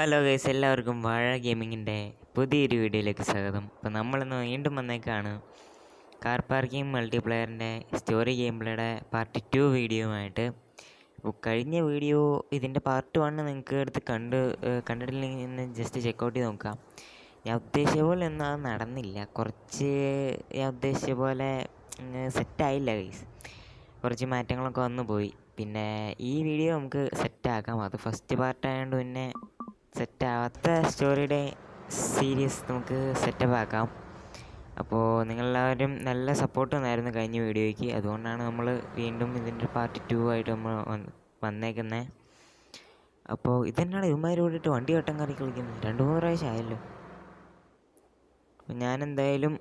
Hello guys, എല്ലാവർക്കും വാഴ ഗെയിമിങ്ങിൻ്റെ പുതിയൊരു വീഡിയോയിലേക്ക് സ്വാഗതം. അപ്പോൾ നമ്മളിന്ന് വീണ്ടും വന്നേക്കാണ് കാർ പാർക്കിംഗ് മൾട്ടിപ്ലെയറിൻ്റെ സ്റ്റോറി ഗെയിം പ്ലേയുടെ പാർട്ട് 2 വീഡിയോയുമായിട്ട്. അപ്പോൾ കഴിഞ്ഞ വീഡിയോ ഇതിൻ്റെ പാർട്ട് 1 നിങ്ങൾക്ക് എടുത്ത് കണ്ടിട്ടില്ലെങ്കിൽ ജസ്റ്റ് ചെക്കൗട്ട് ചെയ്ത് നോക്കാം. ഞാൻ ഉദ്ദേശിച്ച പോലെ ഒന്നും അത് നടന്നില്ല. ഞാൻ ഉദ്ദേശിച്ച പോലെ സെറ്റായില്ല ഗൈസ്. കുറച്ച് മാറ്റങ്ങളൊക്കെ വന്നു പോയി. പിന്നെ ഈ വീഡിയോ നമുക്ക് സെറ്റാക്കാം. അത് ഫസ്റ്റ് പാർട്ടായതുകൊണ്ട് പിന്നെ സെറ്റാവാത്ത സ്റ്റോറിയുടെ സീരീസ് നമുക്ക് സെറ്റപ്പ് ആക്കാം. അപ്പോൾ നിങ്ങളെല്ലാവരും നല്ല സപ്പോർട്ട് തന്നായിരുന്നു കഴിഞ്ഞ വീഡിയോയ്ക്ക്. അതുകൊണ്ടാണ് നമ്മൾ വീണ്ടും ഇതിൻ്റെ പാർട്ട് 2 ആയിട്ട് നമ്മൾ വന്നേക്കുന്നത്. അപ്പോൾ ഇതെന്നാണ് ഇവന്മാരോടിട്ട് വണ്ടി വട്ടം കറി കളിക്കുന്നത്? 2-3 പ്രാവശ്യം ആയല്ലോ. അപ്പോൾ ഞാനെന്തായാലും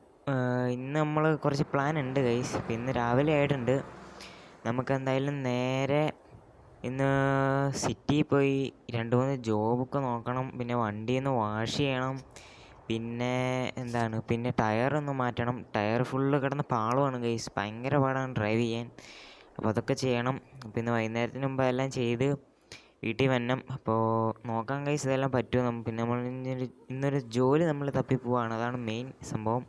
ഇന്ന് നമ്മൾ കുറച്ച് പ്ലാൻ ഉണ്ട് ഗൈസ്. അപ്പോൾ ഇന്ന് രാവിലെ ആയിട്ടുണ്ട്. നമുക്കെന്തായാലും നേരെ ഇന്ന് സിറ്റിയിൽ പോയി 2-3 ജോബൊക്കെ നോക്കണം. പിന്നെ വണ്ടിയൊന്ന് വാഷ് ചെയ്യണം. പിന്നെ ടയറൊന്ന് മാറ്റണം. ടയർ ഫുള്ള് കിടന്ന് പാളുവാണ് ഗൈസ്. ഭയങ്കര പാടാണ് ഡ്രൈവ് ചെയ്യാൻ. അപ്പോൾ അതൊക്കെ ചെയ്യണം. അപ്പോൾ ഇന്ന് വൈകുന്നേരത്തിന് മുമ്പ് എല്ലാം ചെയ്ത് വീട്ടിൽ വരണം. അപ്പോൾ നോക്കാം ഗൈസ് ഇതെല്ലാം പറ്റുമോ. പിന്നെ നമ്മൾ ഇന്നൊരു ജോലി നമ്മൾ തപ്പിപ്പോവാണ്. അതാണ് മെയിൻ സംഭവം.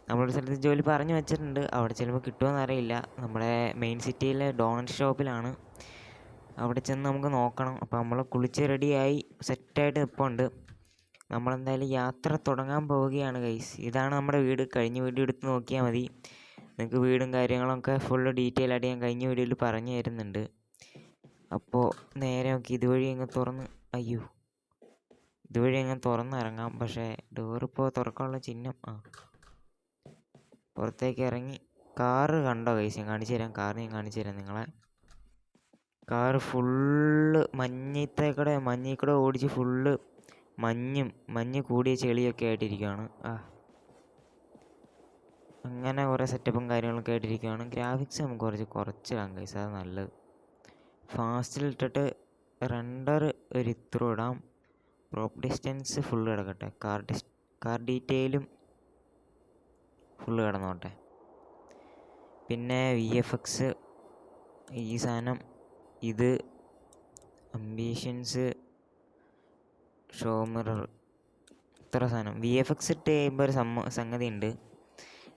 നമ്മളൊരു സ്ഥലത്ത് ജോലി പറഞ്ഞു വെച്ചിട്ടുണ്ട്. അവിടെ ചിലപ്പോൾ കിട്ടുമോയെന്ന് അറിയില്ല. നമ്മുടെ മെയിൻ സിറ്റിയിലെ ഡോണറ്റ് ഷോപ്പിലാണ്. അവിടെ ചെന്ന് നമുക്ക് നോക്കണം. അപ്പോൾ നമ്മൾ കുളിച്ച് റെഡിയായി സെറ്റായിട്ട് നിൽപ്പുണ്ട്. നമ്മളെന്തായാലും യാത്ര തുടങ്ങാൻ പോവുകയാണ് ഗൈസ്. ഇതാണ് നമ്മുടെ വീട്. കഴിഞ്ഞ വീഡിയോ എടുത്ത് നോക്കിയാൽ മതി. നിങ്ങൾക്ക് വീടും കാര്യങ്ങളൊക്കെ ഫുള്ള് ഡീറ്റെയിൽ ആയിട്ട് ഞാൻ കഴിഞ്ഞ വീഡിയോയിൽ പറഞ്ഞു തരുന്നുണ്ട്. അപ്പോൾ നേരെ നോക്കി ഇതുവഴി അങ്ങ് തുറന്നിറങ്ങാം. പക്ഷേ ഡോറിപ്പോൾ തുറക്കാനുള്ള ചിഹ്നം പുറത്തേക്ക് ഇറങ്ങി കാറ് കണ്ടോ ഗൈസ്? ഞാൻ കാണിച്ചു തരാം നിങ്ങളെ. കാറ് ഫുള്ള് മഞ്ഞിൽ കൂടെ ഓടിച്ച് ഫുള്ള് മഞ്ഞ് കൂടിയ ചെളിയൊക്കെ ആയിട്ടിരിക്കുകയാണ്. അങ്ങനെ കുറേ സെറ്റപ്പും കാര്യങ്ങളൊക്കെ ആയിട്ടിരിക്കുകയാണ്. ഗ്രാഫിക്സ് നമുക്ക് കുറച്ചിടാം ഗൈസ്, അത് നല്ലത്. ഫാസ്റ്റിലിട്ടിട്ട് റെൻഡർ ഒരു ഇത്രയും ഇടാം. ക്രോപ്പ് ഡിസ്റ്റൻസ് ഫുള്ള് കിടക്കട്ടെ. കാർ ഡീറ്റെയിലും ഫുള്ള് കിടന്നോട്ടെ. പിന്നെ VFX ഈ സാധനം, ഇത് അംബീഷൻസ്, ഷോ മിറർ, ഇത്ര സാധനം. VFX ഇട്ട് കഴിയുമ്പോൾ ഒരു സംഗതി ഉണ്ട്.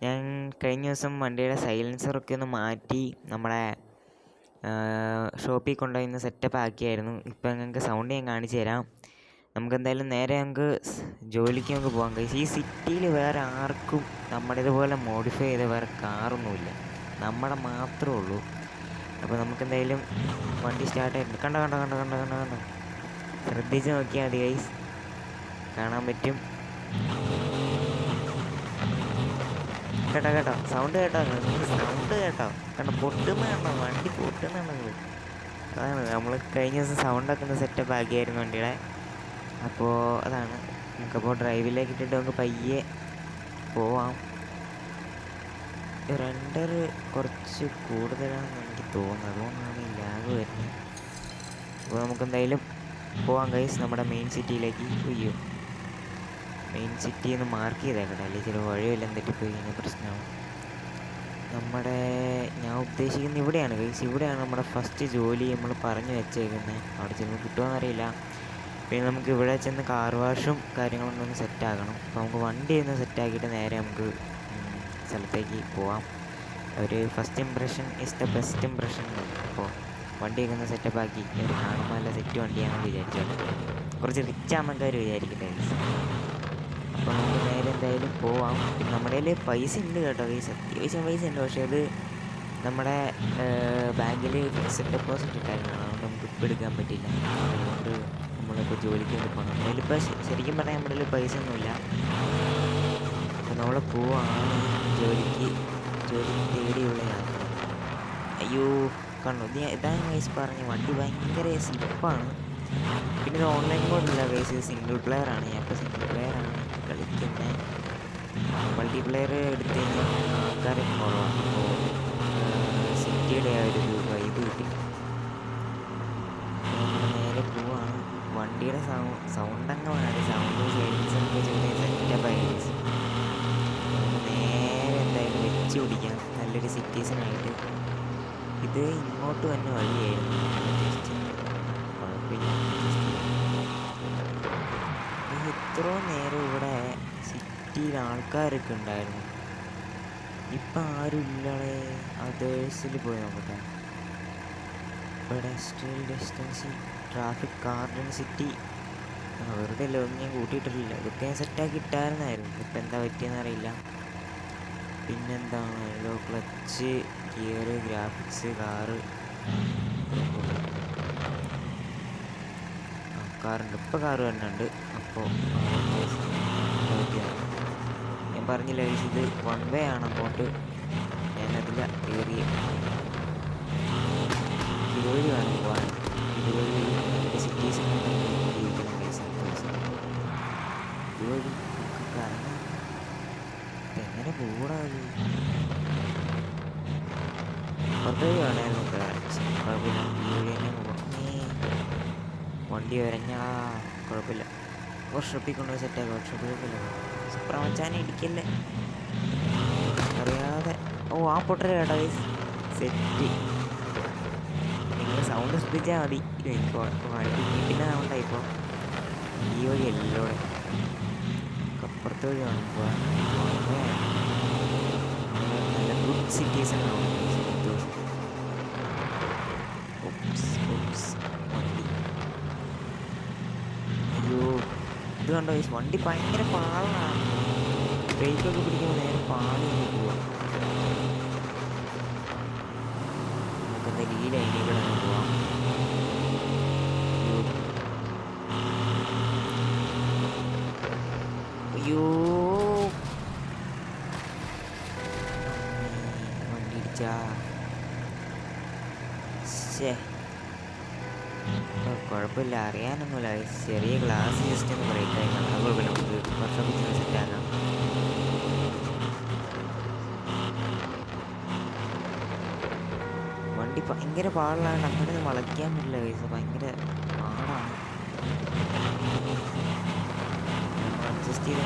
ഞാൻ കഴിഞ്ഞ ദിവസം വണ്ടിയുടെ സൈലൻസറൊക്കെ ഒന്ന് മാറ്റി നമ്മളെ ഷോപ്പിൽ കൊണ്ടുപോയി സെറ്റപ്പ് ആക്കിയായിരുന്നു. ഇപ്പം ഞങ്ങൾക്ക് സൗണ്ട് ഞാൻ കാണിച്ചു തരാം. നമുക്കെന്തായാലും നേരെ ജോലിക്ക് നമുക്ക് പോകാം കഴിച്ച്. ഈ സിറ്റിയിൽ വേറെ ആർക്കും നമ്മുടെ ഇതുപോലെ മോഡിഫൈ ചെയ്ത വേറെ കാറൊന്നുമില്ല, നമ്മുടെ മാത്രമേ ഉള്ളൂ. അപ്പോൾ നമുക്കെന്തായാലും വണ്ടി സ്റ്റാർട്ടായിട്ടുണ്ട്. കണ്ടോ ശ്രദ്ധിച്ച് നോക്കിയാൽ മതി ഗൈസ്, കാണാൻ പറ്റും. കേട്ടോ സൗണ്ട് കേട്ടോ കണ്ടോ, പൊട്ടുന്ന വണ്ടി പൊട്ടുന്നുണ്ടെങ്കിൽ. അതാണ് നമ്മൾ കഴിഞ്ഞ ദിവസം സൗണ്ടൊക്കെ ഒന്ന് സെറ്റപ്പ് ആക്കിയായിരുന്നു വണ്ടിയുടെ. അപ്പോൾ അതാണ് നമുക്കപ്പോൾ ഡ്രൈവിലേക്ക് ഇട്ടിട്ട് നമുക്ക് പയ്യെ പോവാം. റെൻഡർ കുറച്ച് കൂടുതലാണെന്ന് എനിക്ക് തോന്നുന്നത്, അതുകൊണ്ടാണ് ഈ ലാഗ് വരുന്നത്. അപ്പോൾ നമുക്കെന്തായാലും പോവാം ഗൈസ് നമ്മുടെ മെയിൻ സിറ്റിയിലേക്ക്. മെയിൻ സിറ്റി ഒന്ന് മാർക്ക് ചെയ്തേക്കട്ടെ, അല്ലെങ്കിൽ ചില വഴിയെല്ലാം തെറ്റിപ്പോയി കഴിഞ്ഞാൽ പ്രശ്നമാണ്. ഞാൻ ഉദ്ദേശിക്കുന്നത് ഇവിടെയാണ് ഗൈസ്. ഇവിടെയാണ് നമ്മുടെ ഫസ്റ്റ് ജോലി നമ്മൾ പറഞ്ഞു വെച്ചേക്കുന്നത്. അവിടെ ചെന്ന് കിട്ടുമോയെന്നറിയില്ല. പിന്നെ നമുക്ക് ഇവിടെ ചെന്ന് കാർ വാഷും കാര്യങ്ങളൊക്കെ ഒന്ന് സെറ്റാക്കണം. അപ്പോൾ നമുക്ക് വണ്ടി ഒന്ന് സെറ്റാക്കിയിട്ട് നേരെ നമുക്ക് സ്ഥലത്തേക്ക് പോവാം. ഒരു first impression is the best impression. അപ്പോൾ വണ്ടിയൊക്കെ ഒന്ന് സെറ്റപ്പാക്കി കാണുമ്പോൾ നല്ല സെറ്റ് വണ്ടിയാണെന്ന് വിചാരിച്ചോളൂ. കുറച്ച് റിച്ച് ആണെന്നൊക്കെ അവർ വിചാരിക്കട്ടെ. അപ്പോൾ നമുക്ക് നേരെ എന്തായാലും പോവാം. നമ്മുടെ കയ്യിൽ പൈസ ഉണ്ട് കേട്ടോ ഗൈസ്, അത്യാവശ്യം പൈസ ഉണ്ട്. പക്ഷേ അത് നമ്മുടെ ബാങ്കിൽ ഫിക്സഡ് ഡെപ്പോസിറ്റ് ഇട്ടായിരുന്നു, അതുകൊണ്ട് നമുക്ക് ഇപ്പോൾ എടുക്കാൻ പറ്റില്ല. അതുകൊണ്ട് നമ്മളിപ്പോൾ ജോലിക്ക് വേണ്ടി പോകണം. നമ്മളിപ്പോൾ ശരിക്കും പറഞ്ഞാൽ നമ്മുടെ കയ്യിൽ പൈസ ഒന്നുമില്ല. അപ്പോൾ നമ്മൾ പോവാണ് ജോലിക്ക് തേടിയുള്ള യാത്ര. അയ്യോ കണ്ടു, ഇതാണ് ഗൈസ് പറഞ്ഞ വണ്ടി ഭയങ്കര സ്ലിപ്പാണ്. പിന്നെ ഇത് ഓൺലൈൻ മോഡില്ല ഗൈസ്, സിംഗിൾ പ്ലെയർ ആണ്. ഞാൻ ഇപ്പോൾ സിംഗിൾ പ്ലെയർ ആണ് കളിക്കുന്നത്. മൾട്ടിപ്ലെയർ എടുത്തു കഴിഞ്ഞാൽ ആൾക്കാർ കുറവാണ്. അപ്പോൾ സിറ്റിയുടെ ആ ഒരു വൈബ് കിട്ടില്ല. നേരെ പോവാണ്. വണ്ടിയുടെ സൗണ്ട് മാറി, സൗണ്ട് സൈലൻസൊക്കെ ചെയ്ത് സെറ്റപ്പായി. നേരെ എന്തായാലും വെച്ച് പിടിക്കാം നല്ലൊരു സിറ്റീസനായിട്ട്. ഇത് ഇങ്ങോട്ട് തന്നെ വഴിയായിരുന്നു, കുഴപ്പമില്ല. ഇത്രയും നേരം ഇവിടെ സിറ്റിയിൽ ആൾക്കാരൊക്കെ ഉണ്ടായിരുന്നു. ഇപ്പം ആരും ഇല്ലളേ. അതേഴ്സിൽ പോയി നോക്കട്ടെ. പെഡസ്ട്രിയൽ ഡിസ്റ്റൻസ്, ട്രാഫിക്, ഗാർഡൻ സിറ്റി. വെറുതെ ലോങ് ഞാൻ കൂട്ടിയിട്ടില്ല. ഇതൊക്കെ ഞാൻ സെറ്റാക്കി ഇട്ടായിരുന്നായിരുന്നു. ഇപ്പം എന്താ പറ്റിയെന്ന് അറിയില്ല. പിന്നെന്താണ് ലോ ക്ലച്ച്, ഗിയർ, ഗ്രാഫിക്സ്, കാറുണ്ട്. ഇപ്പോൾ കാറ് വരുന്നുണ്ട്. അപ്പോൾ ഞാൻ പറഞ്ഞില്ല ഇത് 1 വേ ആണ് അങ്ങോട്ട്. ഞാനതില്ല കയറി ഇതുവഴി വേണം പോകാൻ. ഇതുവഴി സിറ്റീസ് ജീവിക്കണം പൈസ. ഇതുവഴി നമുക്ക് കറങ്ങാം. എങ്ങനെ കൂടാത് പുറത്തുവഴി വേണമായിരുന്നു കുഴപ്പമില്ല. ഈ വഴി തന്നെ പോകാം. വണ്ടി വരഞ്ഞാ കുഴപ്പമില്ല. വർക്ക്ഷോപ്പിൽ കൊണ്ടുപോയി സെറ്റാക്കി. വർക്ക്ഷോപ്പിലേക്കല്ല സുപ്രമച്ചാനെ ഇടിക്കല്ലേ അറിയാതെ. ആ പൊട്ടര കേട്ടോ സെറ്റ്. നിങ്ങൾ സൗണ്ട് ശ്രദ്ധിച്ചാൽ മതി. എനിക്ക് വണ്ടി കിട്ടുന്ന സൗണ്ടാണ്. ഇപ്പോൾ ഈ വഴി എല്ലോടെ അപ്പുറത്ത് വഴി വേണം പോകാൻ. നല്ല ഗുഡ് സിറ്റീസ് ആണ് വണ്ടി. അയ്യോ ഇത് കണ്ടോ വണ്ടി ഭയങ്കര പാളാണ്. ബ്രേക്കൊക്കെ പിടിക്കുമ്പോൾ നേരെ പാളി പോവാം. നമുക്കെന്തായാലും ഈ ലൈനിൽ പോവാം. അയ്യോ വണ്ടി ഇടിച്ചാ. കുഴപ്പമില്ല, അറിയാനൊന്നുമില്ല. ചെറിയ ഗ്ലാസ് ജസ്റ്റ് ഒന്ന് ബ്രേക്ക് ആയി. അത് കുഴപ്പമില്ല, നമുക്ക് വർഷം സെറ്റാക്കാം. വണ്ടി ഭയങ്കര പാടില്ലാണ്ട് അങ്ങനെ വളയ്ക്കാൻ പറ്റില്ല കൈസ്. ഭയങ്കര പാടാണ്. അഡ്ജസ്റ്റ് ചെയ്ത്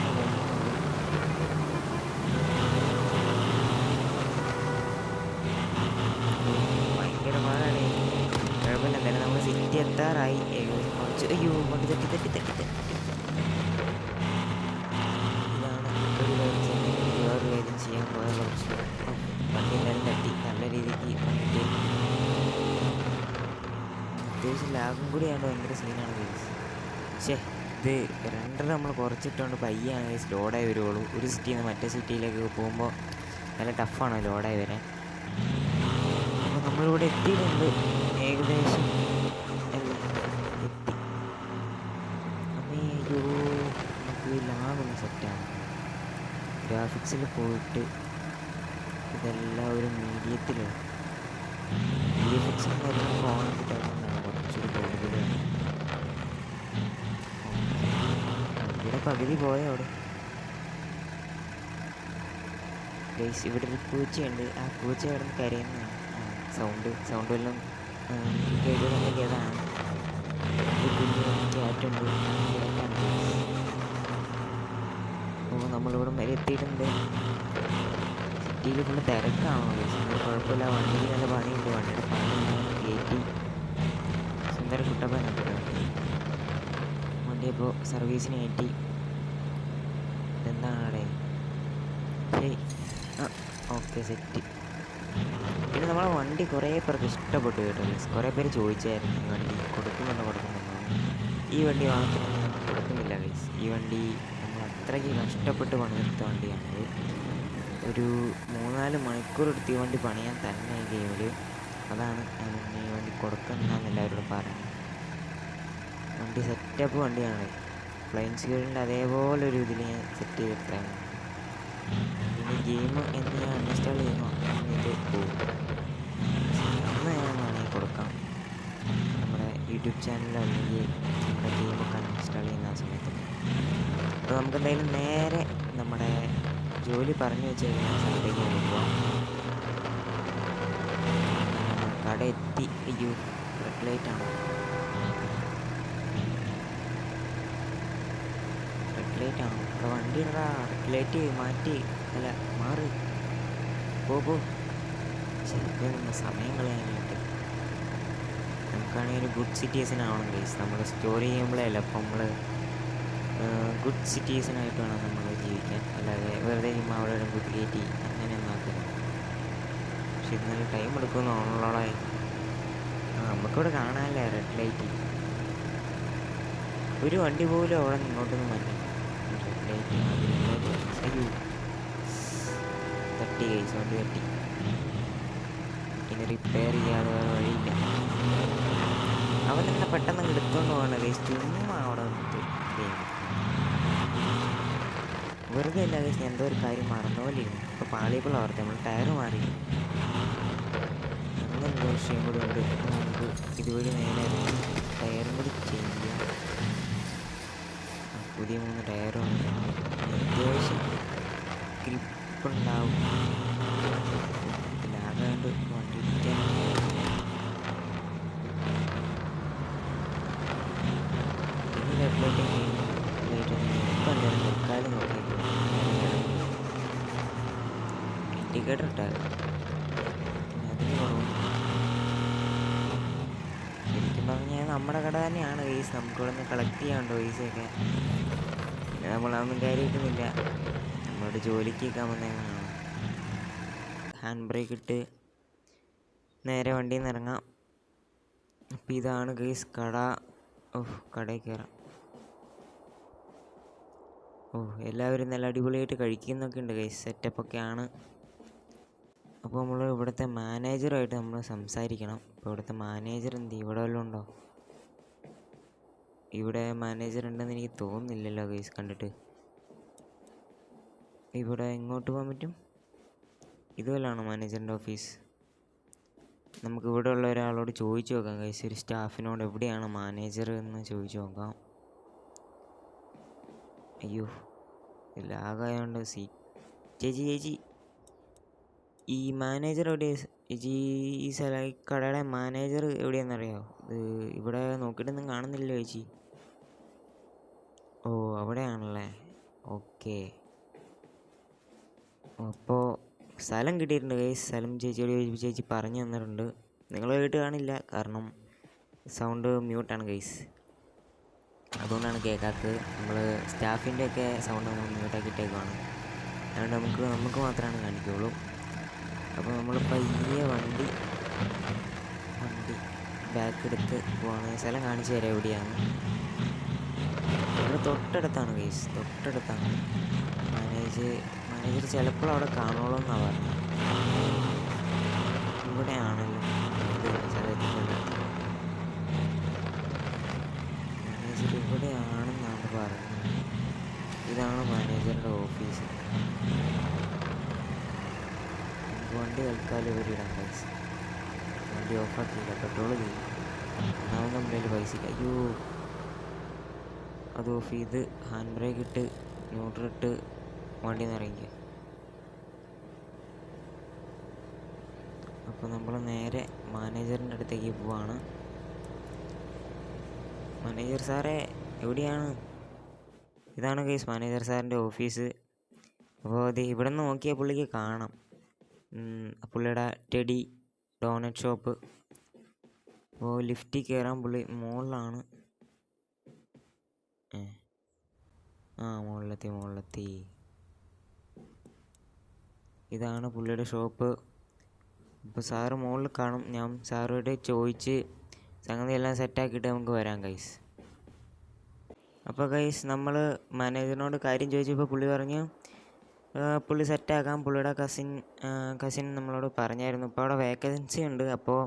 ഭയങ്കര പാടാണ്. കുഴപ്പമില്ല, എന്തായാലും നമ്മൾ സിറ്റി എത്താറായി. ഏകദേശം കുറച്ച്. അയ്യോ വണ്ടി തട്ടി തട്ടി തട്ടി തട്ടി. ഇതാണ് ഒരു വേറൊരു കാര്യം ചെയ്യാൻ പോയ കുറച്ച്. വണ്ടി എന്തായാലും തട്ടി നല്ല രീതിക്ക് വണ്ടി. അത്യാവശ്യം ലാഗും കൂടി ആയതുകൊണ്ട് ഭയങ്കര സീനാണ് കേസ്. പക്ഷേ ഇത് രണ്ടര നമ്മൾ കുറച്ചിട്ടുകൊണ്ട് പയ്യാണ് കേസ് ലോഡായി വരുള്ളൂ. ഒരു സിറ്റിയിൽ നിന്ന് മറ്റേ സിറ്റിയിലേക്ക് പോകുമ്പോൾ നല്ല ടഫാണ് ലോഡായി വരാൻ. അപ്പോൾ നമ്മളിവിടെ എത്തിയിട്ടുണ്ട് ഏകദേശം. എത്തി. അപ്പോൾ നമുക്ക് ലാഗൊന്ന് സെറ്റാണ്. ഗ്രാഫിക്സിൽ പോയിട്ട് ഇതെല്ലാം ഒരു മീഡിയത്തിലാണ്. VFX കാര്യങ്ങളൊക്കെ ഓൺ ആക്കിയിട്ടാണ് കുറച്ചൊരു കൂടുതലാണ്. ഇവിടെ പകുതി പോയ അവിടെ ഗൈസ്. ഇവിടെ ഒരു പൂച്ചയുണ്ട്. ആ പൂച്ച കിടന്ന് കരയുന്നതാണ്. സൗണ്ട് വല്ലതും കേൾക്കുന്നുണ്ടെങ്കിൽ അതാണ്. കുഞ്ഞു ക്യാറ്റുണ്ട്. അപ്പോൾ നമ്മളിവിടെ വരെ എത്തിയിട്ടുണ്ട്. സിറ്റിയിൽ ഫുള്ള് തിരക്കാണോ ഗൈസ്? കുഴപ്പമില്ല, വണ്ടിയിൽ നല്ല പണിയുണ്ട്. വണ്ടിയുടെ പണി കയറ്റി സുന്ദര കുട്ടപ്പൻ കേട്ടോ. വണ്ടി ഇപ്പോൾ സർവീസിന് കയറ്റി. ഇതെന്താണ് അവിടെ? ശരി, ഓക്കെ സെറ്റ്. പിന്നെ നമ്മളെ വണ്ടി കുറേ പേർക്ക് ഇഷ്ടപ്പെട്ടു കേട്ടോ. കുറേ പേര് ചോദിച്ചായിരുന്നു ഈ വണ്ടി കൊടുക്കുന്നുണ്ടോ. ഈ വണ്ടി മാത്രം കൊടുക്കുന്നില്ല ഗൈസ്. ഈ വണ്ടി നമ്മൾ അത്രയ്ക്ക് കഷ്ടപ്പെട്ട് പണിയെടുത്ത വണ്ടിയാണത്. ഒരു 3-4 മണിക്കൂർ എടുത്ത് ഈ വണ്ടി പണിയാൻ തന്നെ ഈ ഗെയിമിൽ. അതാണ് ഈ വണ്ടി കൊടുക്കുന്നതെന്ന് എല്ലാവരോടും പറഞ്ഞു. വണ്ടി സെറ്റപ്പ് വണ്ടിയാണ്. ഫ്ലൈങ് സ്ക്യൂളിൻ്റെ അതേപോലെ ഒരു ഇതിൽ ഞാൻ സെറ്റ് ചെയ്തെടുത്താണ്. പിന്നെ ഗെയിം എന്ന് ഞാൻ അൺഇൻസ്റ്റാൾ ചെയ്യുന്നു ഇത് പോകും. അന്ന് ഞാൻ വേണമെങ്കിൽ കൊടുക്കാം നമ്മുടെ യൂട്യൂബ് ചാനലിൽ, അല്ലെങ്കിൽ നമ്മുടെ ഗെയിമൊക്കെ അൺഇൻസ്റ്റാൾ ചെയ്യുന്ന ആ സമയത്ത്. അപ്പോൾ നമുക്ക് എന്തായാലും നേരെ നമ്മുടെ ജോലി പറഞ്ഞു വെച്ചിരിക്കുന്ന സ്ഥലത്തേക്ക് പോകാം. കട എത്തി. അയ്യോ റെഡ് ലൈറ്റാണ്. റെഡ് ലൈറ്റാണ് ഇവിടെ. വണ്ടി ഇടാ. റെഡ് ലൈറ്റ് മാറ്റി. അല്ല മാറി പോ. ശരിക്കും സമയം കളയാനായിട്ട്. നമുക്കാണെങ്കിൽ ഒരു ഗുഡ് സിറ്റുവേഷൻ ആവണം ഗൈസ്. നമ്മൾ സ്റ്റോറി ചെയ്യുമ്പോഴല്ല. അപ്പം നമ്മൾ ഗുഡ് സിറ്റീസണായിട്ട് വേണം നമ്മൾ ജീവിക്കാൻ, അല്ലാതെ വെറുതെ ചുമ്മാ അവിടെ ഇവിടെ കുത്തി കയറ്റി അങ്ങനെയൊന്നും ആക്കരുത്. പക്ഷെ ഇത് നല്ല ടൈം എടുക്കുമെന്ന് ഓണുള്ളോളെ. നമുക്കിവിടെ കാണാനല്ലേ റെഡ് ലൈറ്റ്, ഒരു വണ്ടി പോലും അവിടെ നിന്ന് ഇങ്ങോട്ടൊന്നും വന്നില്ല. റെഡ് ലൈറ്റ് അയ്യോ തട്ടി കഴിച്ചു, വണ്ടി തട്ടി. ഇനി റിപ്പയർ ചെയ്യാതെ വേറെ വഴിയില്ല. അവനെന്നെ പെട്ടെന്ന് എടുത്തോണ്ട് പോകണ കേസ്, ചുമ്മാ അവിടെ നിന്നിട്ട് വെറുതെ അല്ല കേസ്. എന്തോ ഒരു കാര്യം മറന്ന പോലെ ഇരുന്നു. ഇപ്പോൾ പാളിയപ്പോൾ ഓർത്ത് നമ്മൾ ടയർ മാറി. അങ്ങനെന്തോ വിഷയം കൂടി ഉണ്ട്. നമുക്ക് ഇതുവഴി നേരെ ടയറും കൂടി ചേഞ്ച് ചെയ്യാം. പുതിയ 3 ടയറും ഉണ്ട്. അത്യാവശ്യം ഗ്രിപ്പുണ്ടാവും. ലാഗാണ്ട് വണ്ടി ഇടിക്കാൻ ഇനി റെഡ് ലൈറ്റ് ഇപ്പം തൽക്കാലം നോക്കിയേക്കും. ഇൻഡിക്കേറ്റർ ഇട്ടാൽ അതിന് കുറവ്. ശരിക്കും പറഞ്ഞാൽ നമ്മുടെ കട തന്നെയാണ് കേസ്. നമുക്കിവിടെ നിന്ന് കളക്ട് ചെയ്യാനുണ്ടോ പൈസയൊക്കെ. പിന്നെ നമ്മളതൊന്നും കാര്യമായിട്ടൊന്നുമില്ല. നമ്മളോട് ജോലിക്ക് നിൽക്കാൻ വന്നേക്കാണ്. ഹാൻഡ് ബ്രേക്ക് ഇട്ട് നേരെ വണ്ടിയിൽ നിന്ന് ഇറങ്ങാം. അപ്പം ഇതാണ് കേസ് കട. കടയിൽ കയറാം. എല്ലാവരും നല്ല അടിപൊളിയായിട്ട് കഴിക്കുന്നൊക്കെ ഉണ്ട് കേസ്. സെറ്റപ്പൊക്കെയാണ്. അപ്പോൾ നമ്മൾ ഇവിടുത്തെ മാനേജറുമായിട്ട് നമ്മൾ സംസാരിക്കണം. അപ്പോൾ ഇവിടുത്തെ മാനേജർ എന്ത് ഇവിടെ വല്ലതും ഉണ്ടോ? ഇവിടെ മാനേജർ ഉണ്ടെന്ന് എനിക്ക് തോന്നുന്നില്ലല്ലോ കേസ് കണ്ടിട്ട്. ഇവിടെ എങ്ങോട്ട് പോകാൻ പറ്റും? ഇതുപോലെയാണോ മാനേജറിൻ്റെ ഓഫീസ്? നമുക്ക് ഇവിടെ ഉള്ള ഒരാളോട് ചോദിച്ചു നോക്കാം കേസ്. ഒരു സ്റ്റാഫിനോട് എവിടെയാണ് മാനേജർ എന്ന് ചോദിച്ചു നോക്കാം. അയ്യോ ലാഗായതുകൊണ്ട് ചേച്ചി ഈ മാനേജർ എവിടെയാണ് ചേച്ചി? ഈ കടയുടെ മാനേജർ എവിടെയാണെന്നറിയാമോ? ഇവിടെ നോക്കിയിട്ടൊന്നും കാണുന്നില്ലല്ലോ ചേച്ചി. അവിടെയാണല്ലേ. ഓക്കെ, അപ്പോൾ സ്ഥലം കിട്ടിയിട്ടുണ്ട് കേസ്. സ്ഥലം ചേച്ചിയോട് ചോദിച്ചപ്പോൾ ചേച്ചി പറഞ്ഞു തന്നിട്ടുണ്ട്. നിങ്ങൾ കേട്ട് കാണില്ല, കാരണം സൗണ്ട് മ്യൂട്ടാണ് കേസ്. അതുകൊണ്ടാണ് കേൾക്കാത്തത്. നമ്മൾ സ്റ്റാഫിൻ്റെയൊക്കെ സൗണ്ട് നമ്മൾ മ്യൂട്ടാക്കിയിട്ടേക്കുവാണ്. അതുകൊണ്ട് നമുക്ക് മാത്രമാണ് കാണിക്കുകയുള്ളൂ. അപ്പോൾ നമ്മൾ പയ്യെ വണ്ടി ബാക്ക് എടുത്ത് പോവാണ്. സ്ഥലം കാണിച്ചു തരാം എവിടെയാണ്. ഇവിടെ തൊട്ടടുത്താണ് കേസ്, തൊട്ടടുത്താണ്. മാനേജർ ചിലപ്പോൾ അവിടെ കാണുള്ളൂ എന്നാണ് പറഞ്ഞത്. ഇവിടെയാണല്ലോ സ്ഥലത്തിൻ്റെ മാനേജർ ഇവിടെയാണെന്നാണ് പറഞ്ഞത്. ഇതാണ് മാനേജറുടെ ഓഫീസ്. വണ്ടി തൽക്കാലം ഇവിടെ ഇടാം പൈസ. വണ്ടി ഓഫാക്കിയില്ല, പെട്രോൾ ചെയ്യും. ഒന്നാമത് നമ്മുടെ കയ്യിൽ പൈസ ഇല്ല. അയ്യോ അത് ഓഫ് ചെയ്ത് ഹാൻഡ് ബ്രേക്ക് ഇട്ട് ന്യൂട്രലിട്ട് വണ്ടി നിറങ്ങിക്കുക. അപ്പോൾ നമ്മൾ നേരെ മാനേജറിൻ്റെ അടുത്തേക്ക് പോവാണ്. മാനേജർ സാറേ എവിടെയാണ്? ഇതാണ് കേസ് മാനേജർ സാറിൻ്റെ ഓഫീസ്. അപ്പോൾ അത് ഇവിടെ നിന്ന് നോക്കിയാൽ പുള്ളിക്ക് കാണാം. പുള്ളിയുടെ ടെഡി ഡോണറ്റ് ഷോപ്പ്. അപ്പോൾ ലിഫ്റ്റിൽ കയറാൻ പുള്ളി മുകളിലാണ്. മുകളിലെത്തി. ഇതാണ് പുള്ളിയുടെ ഷോപ്പ്. അപ്പോൾ സാറ് മുകളിൽ കാണും. ഞാൻ സാറോട് ചോദിച്ച് സംഗതി എല്ലാം സെറ്റാക്കിയിട്ട് നമുക്ക് വരാം ഗൈസ്. അപ്പോൾ ഗൈസ് നമ്മൾ മാനേജറിനോട് കാര്യം ചോദിച്ചപ്പോൾ പുള്ളി പറഞ്ഞു പുള്ളി സെറ്റാക്കാം. പുള്ളിയുടെ കസിൻ നമ്മളോട് പറഞ്ഞായിരുന്നു ഇപ്പോൾ അവിടെ വേക്കൻസി ഉണ്ട്. അപ്പോൾ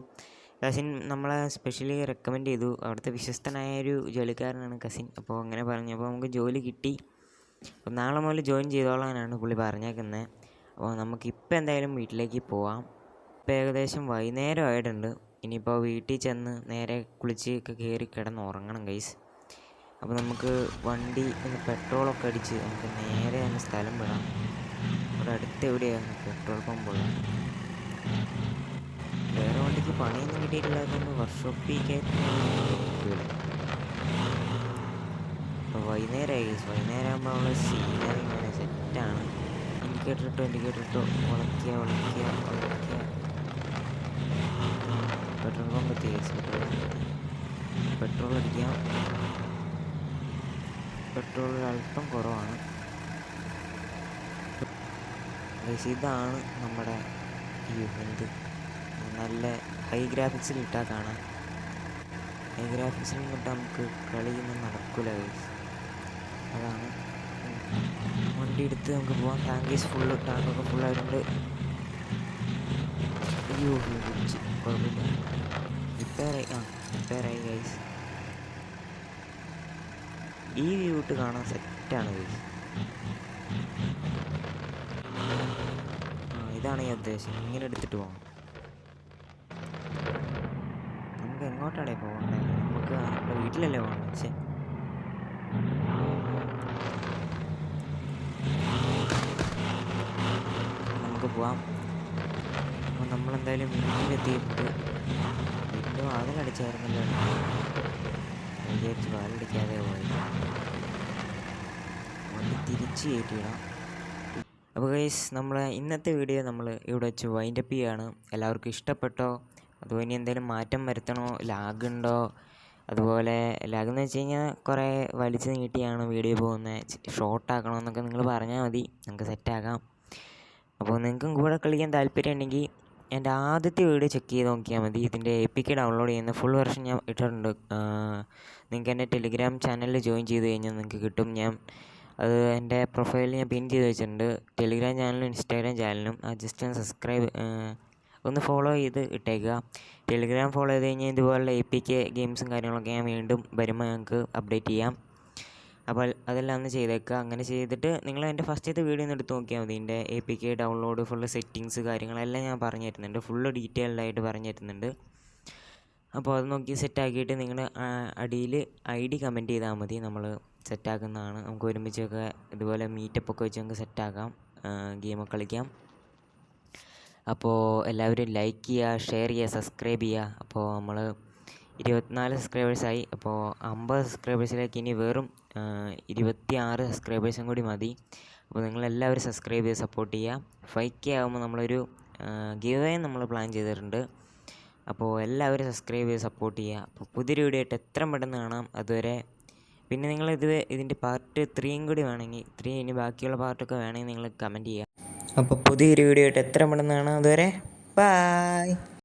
കസിൻ നമ്മളെ സ്പെഷ്യലി റെക്കമെൻഡ് ചെയ്തു. അവിടുത്തെ വിശ്വസ്തനായ ഒരു ജോലിക്കാരനാണ് കസിൻ. അപ്പോൾ അങ്ങനെ പറഞ്ഞപ്പോൾ നമുക്ക് ജോലി കിട്ടി. അപ്പോൾ നാളെ മുതൽ ജോയിൻ ചെയ്തോളാനാണ് പുള്ളി പറഞ്ഞേക്കുന്നത്. അപ്പോൾ നമുക്കിപ്പോൾ എന്തായാലും വീട്ടിലേക്ക് പോവാം. ഇപ്പോൾ ഏകദേശം വൈകുന്നേരം ആയിട്ടുണ്ട്. ഇനിയിപ്പോൾ വീട്ടിൽ ചെന്ന് നേരെ കുളിച്ചൊക്കെ കയറി കിടന്ന് ഉറങ്ങണം ഗൈസ്. അപ്പോൾ നമുക്ക് വണ്ടി ഒന്ന് പെട്രോളൊക്കെ അടിച്ച് നമുക്ക് നേരെ ഒന്ന് സ്ഥലം വിടാം. ഇവിടെ അടുത്ത് എവിടെയാണ് പെട്രോൾ പമ്പുള്ള? വേറെ വണ്ടിക്ക് പണിയൊന്നും കിട്ടിയിട്ടില്ലാത്തതുകൊണ്ട് വർക്ക്ഷോപ്പിൽ കയറ്റും. അപ്പോൾ വൈകുന്നേരമായി ഗൈസ്. വൈകുന്നേരം ആകുമ്പോൾ നമ്മൾ സീനറി ഇങ്ങനെ സെറ്റാണ്. ഇൻഡിക്കേറ്റർ ഇട്ടോ വളയ്ക്കുക. പെട്രോൾ പമ്പ് എത്തി ഗൈസ്. പെട്രോൾ അടിക്കാം. പെട്രോൾ അല്പം കുറവാണ്. ഇതാണ് നമ്മുടെ എന്ത് നല്ല ഹൈ ഗ്രാഫിക്സിൽ ഇട്ടാൽ കാണാം. ഹൈ ഗ്രാഫിക്സിൽ നിന്നിട്ട് നമുക്ക് കളിയൊന്നും നടക്കില്ല ഗൈസ്. അതാണ്. വണ്ടി എടുത്ത് നമുക്ക് പോകാം. ടാങ്കൊക്കെ ഫുള്ളായിട്ടുണ്ട്. അയ്യോ കുടിച്ച് കുഴപ്പമില്ല. റിപ്പയറായി ഗൈസ്. ഈ വ്യൂ ഇട്ട് കാണാൻ സെറ്റാണ് ഗൈസ്. ഇതാണ് ഈ ഉദ്ദേശം. ഇങ്ങനെ എടുത്തിട്ട് പോകണം. നമുക്ക് എങ്ങോട്ടാണേ പോകണ്ടേ? നമുക്ക് നമ്മുടെ വീട്ടിലല്ലേ പോകണം. പക്ഷേ നമുക്ക് പോവാം. അപ്പോൾ നമ്മളെന്തായാലും വീട്ടിലെത്തിയിട്ടുണ്ട്. വീട്ടിൽ വാതിലടിച്ചായിരുന്നല്ലോ. വിചാരിച്ച് വാതിലടിക്കാതെ പോയി. വണ്ടി തിരിച്ച് കയറ്റിയിടാം. അപ്പോൾ ഗൈസ്, നമ്മളെ ഇന്നത്തെ വീഡിയോ നമ്മൾ ഇവിടെ വെച്ച് വൈൻഡപ്പ് ചെയ്യുകയാണ്. എല്ലാവർക്കും ഇഷ്ടപ്പെട്ടോ? അതുപോലെ ഇനി എന്തെങ്കിലും മാറ്റം വരുത്തണോ? ലാഗുണ്ടോ? അതുപോലെ ലാഗെന്ന് വെച്ച് കഴിഞ്ഞാൽ കുറേ വലിച്ചു നീട്ടിയാണ് വീഡിയോ പോകുന്നത്. ഷോർട്ടാക്കണമെന്നൊക്കെ നിങ്ങൾ പറഞ്ഞാൽ മതി, നമുക്ക് സെറ്റാക്കാം. അപ്പോൾ നിങ്ങൾക്കും കൂടെ കളിക്കാൻ താല്പര്യം ഉണ്ടെങ്കിൽ എൻ്റെ ആദ്യത്തെ വീഡിയോ ചെക്ക് ചെയ്ത് നോക്കിയാൽ മതി. ഇതിൻ്റെ APK ഡൗൺലോഡ് ചെയ്യുന്ന ഫുൾ വെർഷൻ ഞാൻ ഇട്ടിട്ടുണ്ട്. നിങ്ങൾക്ക് എൻ്റെ ടെലിഗ്രാം ചാനലിൽ ജോയിൻ ചെയ്ത് കഴിഞ്ഞാൽ നിങ്ങൾക്ക് കിട്ടും. അത് എൻ്റെ പ്രൊഫൈലിൽ ഞാൻ പിൻ ചെയ്ത് വെച്ചിട്ടുണ്ട്. ടെലിഗ്രാം ചാനലും ഇൻസ്റ്റാഗ്രാം ചാനലും ജസ്റ്റ് ഒന്ന് ഫോളോ ചെയ്ത് ഇട്ടേക്കുക. ടെലിഗ്രാം ഫോളോ ചെയ്ത് കഴിഞ്ഞാൽ ഇതുപോലുള്ള APK ഗെയിംസും കാര്യങ്ങളൊക്കെ ഞാൻ വീണ്ടും വരുമ്പോൾ ഞങ്ങൾക്ക് അപ്ഡേറ്റ് ചെയ്യാം. അപ്പോൾ അതെല്ലാം ഒന്ന് ചെയ്തേക്കുക. അങ്ങനെ ചെയ്തിട്ട് നിങ്ങൾ എൻ്റെ ഫസ്റ്റത്തെ വീഡിയോ ഒന്ന് എടുത്ത് നോക്കിയാൽ മതി. എൻ്റെ APK ഡൗൺലോഡ് ഫുള്ള് സെറ്റിങ്സ് കാര്യങ്ങളെല്ലാം ഞാൻ പറഞ്ഞു തരുന്നുണ്ട്. ഫുള്ള് ഡീറ്റെയിൽഡായിട്ട് പറഞ്ഞു തരുന്നുണ്ട്. അപ്പോൾ അത് നോക്കി സെറ്റാക്കിയിട്ട് നിങ്ങൾ അടിയിൽ ID കമൻറ്റ് ചെയ്താൽ മതി. നമ്മൾ സെറ്റാക്കുന്നതാണ്. നമുക്ക് ഒരുമിച്ചൊക്കെ ഇതുപോലെ മീറ്റപ്പൊക്കെ വെച്ച് നമുക്ക് സെറ്റാക്കാം, ഗെയിമൊക്കെ കളിക്കാം. അപ്പോൾ എല്ലാവരും ലൈക്ക് ചെയ്യുക, ഷെയർ ചെയ്യുക, സബ്സ്ക്രൈബ് ചെയ്യുക. അപ്പോൾ നമ്മൾ 24 സബ്സ്ക്രൈബേഴ്സായി. അപ്പോൾ 50 സബ്സ്ക്രൈബേഴ്സിലേക്ക് ഇനി വെറും 26 സബ്സ്ക്രൈബേഴ്സും കൂടി മതി. അപ്പോൾ നിങ്ങളെല്ലാവരും സബ്സ്ക്രൈബ് ചെയ്ത് സപ്പോർട്ട് ചെയ്യുക. 5K ആകുമ്പോൾ നമ്മളൊരു ഗിവ് അവേ നമ്മൾ പ്ലാൻ ചെയ്തിട്ടുണ്ട്. അപ്പോൾ എല്ലാവരും സബ്സ്ക്രൈബ് ചെയ്ത് സപ്പോർട്ട് ചെയ്യുക. അപ്പോൾ പുതിയൊരു വീഡിയോ ആയിട്ട് എത്രയും പെട്ടെന്ന് കാണാം. അതുവരെ പിന്നെ നിങ്ങൾ ഇതിൻ്റെ പാർട്ട് 3 കൂടി വേണമെങ്കിൽ 3 ഇനി ബാക്കിയുള്ള പാർട്ടൊക്കെ വേണമെങ്കിൽ നിങ്ങൾ കമൻറ്റ് ചെയ്യുക. അപ്പോൾ പുതിയൊരു വീഡിയോ ആയിട്ട് എത്രയും പെട്ടെന്ന് കാണാം. അതുവരെ ബൈ.